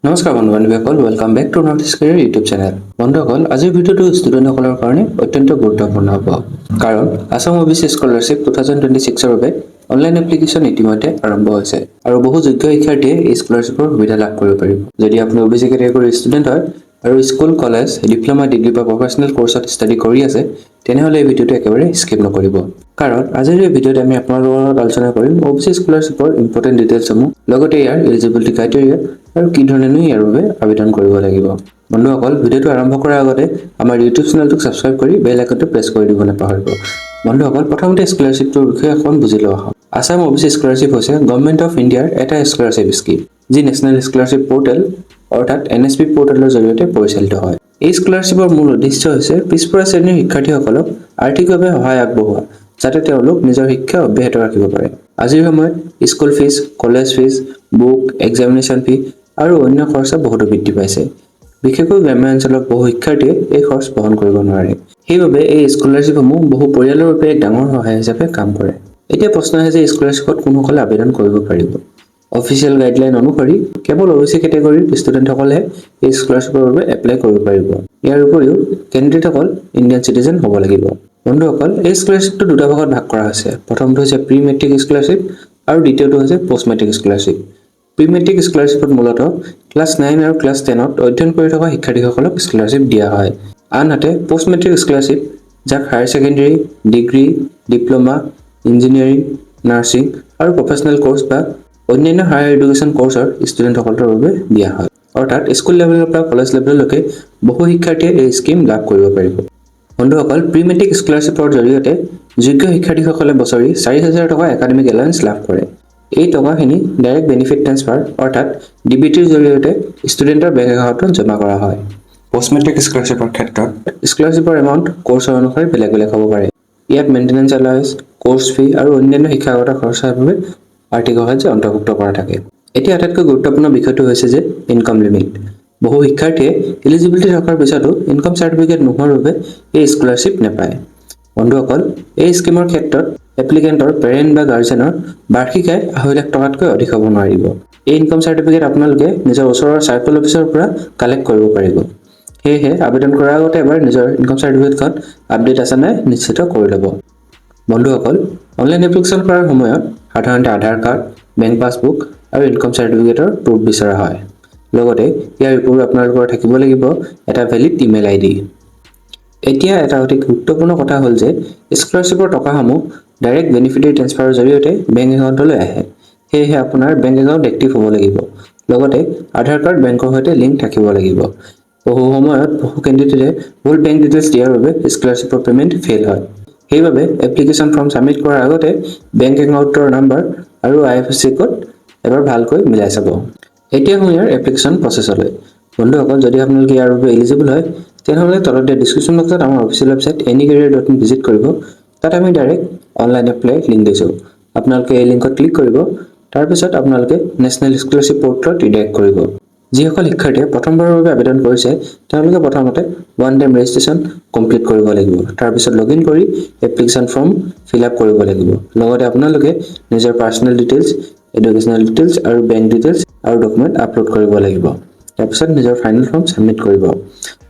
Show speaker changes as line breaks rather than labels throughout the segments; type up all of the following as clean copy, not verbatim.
নমস্কাৰ বন্ধুসকল, welcome back to north east career YouTube channel. বন্ধুসকল, আজিৰ ভিডিঅ'টো ষ্টুডেণ্টসকলৰ কাৰণে অত্যন্ত গুৰুত্বপূৰ্ণ হ'ব, কাৰণ আছাম অবিচি স্কলাৰশ্বিপ 2026ৰ বাবে অনলাইন এপ্লিকেশ্যন ইতিমধ্যে আৰম্ভ হৈছে আৰু বহু যোগ্য শিক্ষাৰ্থীয়ে এই স্কলাৰশ্বিপৰ সুবিধা লাভ কৰিব পাৰিব। যদি আপুনি অবিচি কেটেগৰীৰ ষ্টুডেণ্ট হয় আৰু স্কুল, কলেজ, ডিপ্ল'মা, ডিগ্ৰী বা প্ৰফেচনেল কোৰ্চত ষ্টাডি কৰি আছে, তেনেহ'লে এই ভিডিঅ'টো একেবাৰে স্কিপ নকৰিব, কাৰণ আজিৰ এই ভিডিঅ'ত আমি আপোনালোকৰ লগত আলোচনা কৰিম অবিচি স্কলাৰশ্বিপৰ ইম্পৰ্টেণ্ট ডিটেইলছসমূহ, লগতে ইয়াৰ এলিজিবিলিটি ক্ৰাইটেৰিয়া আৰু কি ধৰণেনো ইয়াৰ বাবে আবেদন কৰিব লাগিব। বন্ধুসকল, ভিডিঅ'টো আৰম্ভ কৰাৰ আগতে আমাৰ ইউটিউব চেনেলটোক ছাবস্ক্ৰাইব কৰি বেল আইকনটো প্ৰেছ কৰি দিব নাপাহৰিব। বন্ধুসকল, প্ৰথমতে স্কলাৰশ্বিপটোৰ বিষয়ে অকণমান বুজি লোৱা হওক। আছাম অবিচি স্কলাৰশ্বিপ হৈছে গভৰ্ণমেণ্ট অফ ইণ্ডিয়াৰ এটা স্কলাৰশ্বিপ স্কিম, যি নেশ্যনেল স্কলাৰশ্বিপ পৰ্টেল অৰ্থাৎ NSP পৰ্টেলৰ জৰিয়তে পৰিচালিত হয়। এই স্কলাৰশ্বিপৰ মূল উদ্দেশ্য হৈছে পিছপৰা শ্ৰেণীৰ শিক্ষাৰ্থীসকলক আৰ্থিকভাৱে সহায় আগবঢ়োৱা, যাতে তেওঁলোক নিজৰ শিক্ষা অব্যাহত ৰাখিব পাৰে। আজিৰ সময়ত school fees, college fees, book, examination fee আৰু অন্য খৰচ বহুতো বৃদ্ধি পাইছে। বিশেষকৈ গ্ৰাম্য অঞ্চলৰ বহু শিক্ষাৰ্থীয়ে এই খৰচ বহন কৰিব নোৱাৰে। সেইবাবে এই স্কলাৰশ্বিপসমূহ বহু পৰিয়ালৰ বাবে এক ডাঙৰ সহায় হিচাপে কাম কৰে। এতিয়া প্ৰশ্ন আহে যে স্কলাৰশ্বিপত কোনসকলে আবেদন কৰিব পাৰিব। অফিচিয়েল গাইডলাইন অনুসৰি কেৱল অবিচি কেটেগৰীৰ ষ্টুডেণ্টসকলেহে এই স্কলাৰশ্বিপৰ বাবে এপ্লাই কৰিব পাৰিব। ইয়াৰ উপৰিও কেণ্ডিডেটসকল ইণ্ডিয়ান চিটিজেন হ'ব লাগিব। বন্ধুসকল, এই স্কলাৰশ্বিপটো দুটা ভাগত ভাগ কৰা হৈছে। প্ৰথমটো হৈছে প্ৰি মেট্ৰিক স্কলাৰশ্বিপ আৰু দ্বিতীয়টো হৈছে post matric scholarship. Pre matric স্কলাৰশ্বিপত মূলতঃ ক্লাছ 9 আৰু ক্লাছ 10ত অধ্যয়ন কৰি থকা শিক্ষাৰ্থীসকলক স্কলাৰশ্বিপ দিয়া হয়। আনহাতে পষ্ট মেট্ৰিক স্কলাৰশ্বিপ, যাক higher secondary, degree, diploma, engineering, nursing আৰু প্ৰফেচনেল কোৰ্চ বা অন্যান্য হায়াৰ এডুকেশ্যন কোৰ্চৰ ষ্টুডেণ্টসকলৰ বাবে দিয়া হয়। অৰ্থাৎ স্কুল লেভেলৰ পৰা কলেজ লেভেললৈকে বহু শিক্ষাৰ্থীয়ে এই স্কিম লাভ কৰিব পাৰিব। বন্ধুসকল, প্ৰি মেট্ৰিক স্কলাৰশ্বিপৰ জৰিয়তে যোগ্য শিক্ষাৰ্থীসকলে বছৰি 4,000 টকা একাডেমিক এলাউন্স লাভ কৰে। এই টকাখিনি ডাইৰেক্ট বেনিফিট ট্ৰান্সফাৰ অৰ্থাৎ DBTৰ জৰিয়তে ষ্টুডেণ্টৰ বেংক একাউণ্টত জমা কৰা হয়। পষ্ট মেট্ৰিক স্কলাৰশ্বিপৰ ক্ষেত্ৰত স্কলাৰশ্বিপৰ এমাউণ্ট কোৰ্চৰ অনুসৰি বেলেগ বেলেগ হ'ব পাৰে। ইয়াত মেইনটেনেন্স এলাউন্স, কোৰ্চ ফি আৰু অন্যান্য শিক্ষাগত খৰচৰ বাবে আৰ্থিক সাহায্য অন্তৰ্ভুক্ত কৰা থাকে। এতিয়া আটাইতকৈ গুৰুত্বপূৰ্ণ বিষয়টো হৈছে যে ইনকাম লিমিট। বহু শিক্ষাৰ্থীয়ে এলিজিবিলিটি থকাৰ পিছতো ইনকাম চাৰ্টিফিকেট নোহোৱাৰ বাবে এই স্কলাৰশ্বিপ নাপায়। বন্ধুসকল, এই স্কিমৰ ক্ষেত্ৰত এপ্লিকেণ্টৰ পেৰেণ্ট বা গাৰ্জেনৰ বাৰ্ষিক আয় 2.5 লাখ টকাতকৈ অধিক হ'ব নোৱাৰিব। এই ইনকাম চাৰ্টিফিকেট আপোনালোকে নিজৰ ওচৰৰ চাৰ্কল অফিচৰ পৰা কালেক্ট কৰিব পাৰিব। সেয়েহে আবেদন কৰাৰ আগতে এবাৰ নিজৰ ইনকাম চাৰ্টিফিকেটখন আপডেট আছে নাই নিশ্চিত কৰি ল'ব। বন্ধুসকল, অনলাইন এপ্লিকেশ্যন কৰাৰ সময়ত সাধাৰণতে আধাৰ কাৰ্ড, বেংক পাছবুক আৰু ইনকাম চাৰ্টিফিকেটৰ প্ৰুফ বিচৰা হয়। লগতে ইয়াৰ উপৰিও আপোনালোকৰ থাকিব লাগিব এটা ভেলিড ইমেইল ID। এতিয়া এটা অতি গুৰুত্বপূৰ্ণ কথা হ'ল যে স্কলাৰশ্বিপৰ টকাসমূহ ডাইৰেক্ট বেনিফিটেৰী ট্ৰান্সফাৰৰ জৰিয়তে বেংক একাউণ্টলৈ আহে। সেয়েহে আপোনাৰ বেংক একাউণ্ট এক্টিভ হ'ব লাগিব। লগতে আধাৰ কাৰ্ড বেংকৰ সৈতে লিংক থাকিব লাগিব। বহু সময়ত বহু কেণ্ডিডেটে ভুল বেংক ডিটেইলছ দিয়াৰ বাবে স্কলাৰশ্বিপৰ পে'মেণ্ট ফেইল হয়। সেইবাবে এপ্লিকেশ্যন ফৰ্ম ছাবমিট কৰাৰ আগতে বেংক একাউণ্টৰ নাম্বাৰ আৰু IFSC কোড এবাৰ ভালকৈ মিলাই চাব। এতিয়া আহোঁ ইয়াৰ এপ্লিকেশ্যন প্ৰচেছলৈ। বন্ধুসকল, যদি আপোনালোকে ইয়াৰ বাবে এলিজিবল হয়, তেনেহ'লে তলত দিয়া ডিছক্ৰিপশ্যন বক্সত আমাৰ অফিচিয়েল ৱেবছাইট anycareer.in ভিজিট কৰিব। তাত আমি ডাইৰেক্ট অনলাইন এপ্লাই লিংক দিছোঁ। আপোনালোকে এই লিংকত ক্লিক কৰিব। তাৰপিছত আপোনালোকে নেশ্যনেল স্কলাৰশ্বিপ পৰ্টেলত ৰিডাইৰেক্ট কৰিব। যিসকল শিক্ষাৰ্থীয়ে প্ৰথমবাৰৰ বাবে আবেদন কৰিছে, তেওঁলোকে প্ৰথমতে ওৱান টাইম ৰেজিষ্ট্ৰেশ্যন কমপ্লিট কৰিব লাগিব। তাৰপিছত লগইন কৰি এপ্লিকেশ্যন ফৰ্ম ফিল আপ কৰিব লাগিব। লগতে আপোনালোকে নিজৰ পাৰ্চনেল ডিটেইলছ, এডুকেশ্যনেল ডিটেইলছ আৰু বেংক ডিটেইলছ আৰু ডকুমেণ্ট আপলোড কৰিব লাগিব। তাৰপিছত নিজৰ ফাইনেল ফৰ্ম ছাবমিট কৰিব।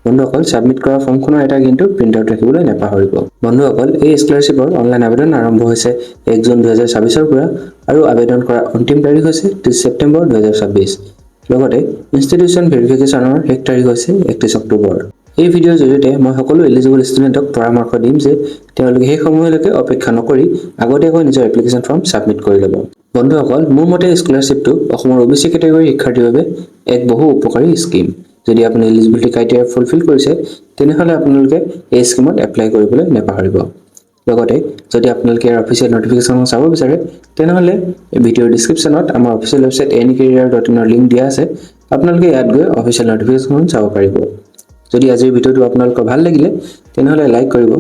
বন্ধুসকল, ছাবমিট কৰা ফৰ্মখনৰ এটা কিন্তু প্ৰিণ্ট আউট ৰাখিবলৈ নাপাহৰিব। বন্ধুসকল, এই স্কলাৰশ্বিপৰ অনলাইন আবেদন আৰম্ভ হৈছে 1 জুন 2026ৰ পৰা আৰু আবেদন কৰাৰ অন্তিম তাৰিখ হৈছে 30 ছেপ্টেম্বৰ 2026। লগতে ইনষ্টিটিউশ্যন ভেৰিফিকেশ্যনৰ শেষ তাৰিখ হৈছে 31 অক্টোবৰ। এই ভিডিঅ'ৰ জৰিয়তে মই সকলো এলিজিবল ষ্টুডেণ্টক পৰামৰ্শ দিম যে তেওঁলোকে সেই সময়লৈকে অপেক্ষা নকৰি আগতীয়াকৈ নিজৰ এপ্লিকেশ্যন ফৰ্ম ছাবমিট কৰি ল'ব। বন্ধুসকল, মোৰ মতে স্কলাৰশ্বিপটো অসমৰ অবিচি কেটেগৰীৰ শিক্ষাৰ্থীৰ বাবে এক বহু উপকাৰী স্কিম। যদি আপুনি এলিজিবিলিটি ক্ৰাইটেৰিয়া ফুলফিল কৰিছে, তেনেহ'লে আপোনালোকে এই স্কিমত এপ্লাই কৰিবলৈ নাপাহৰিব। লগতে যদি আপোনালোকে ইয়াৰ অফিচিয়েল নটিফিকেশ্যনখন চাব বিচাৰে, তেনেহ'লে ভিডিঅ'ৰ ডিছক্ৰিপশ্যনত আমাৰ অফিচিয়েল ৱেবছাইট anycareer.in লিংক দিয়া আছে। আপোনালোকে ইয়াত গৈ অফিচিয়েল নটিফিকেশ্যনখন চাব পাৰিব। যদি আজিৰ ভিডিঅ'টো আপোনালোকৰ ভাল লাগিলে, তেনেহ'লে লাইক কৰিব।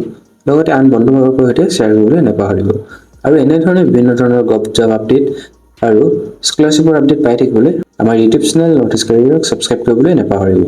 লগতে আন বন্ধুবৰ্গৰ সৈতে শ্বেয়াৰ কৰিবলৈ নাপাহৰিব। আৰু এনেধৰণে বিভিন্ন ধৰণৰ জব আপডেট আৰু স্কলাৰশ্বিপৰ আপডেট পাই থাকিবলৈ আমাৰ ইউটিউব চেনেল নৰ্থ ইষ্ট কেৰিয়াৰক ছাবস্ক্ৰাইব কৰিবলৈ নাপাহৰিব।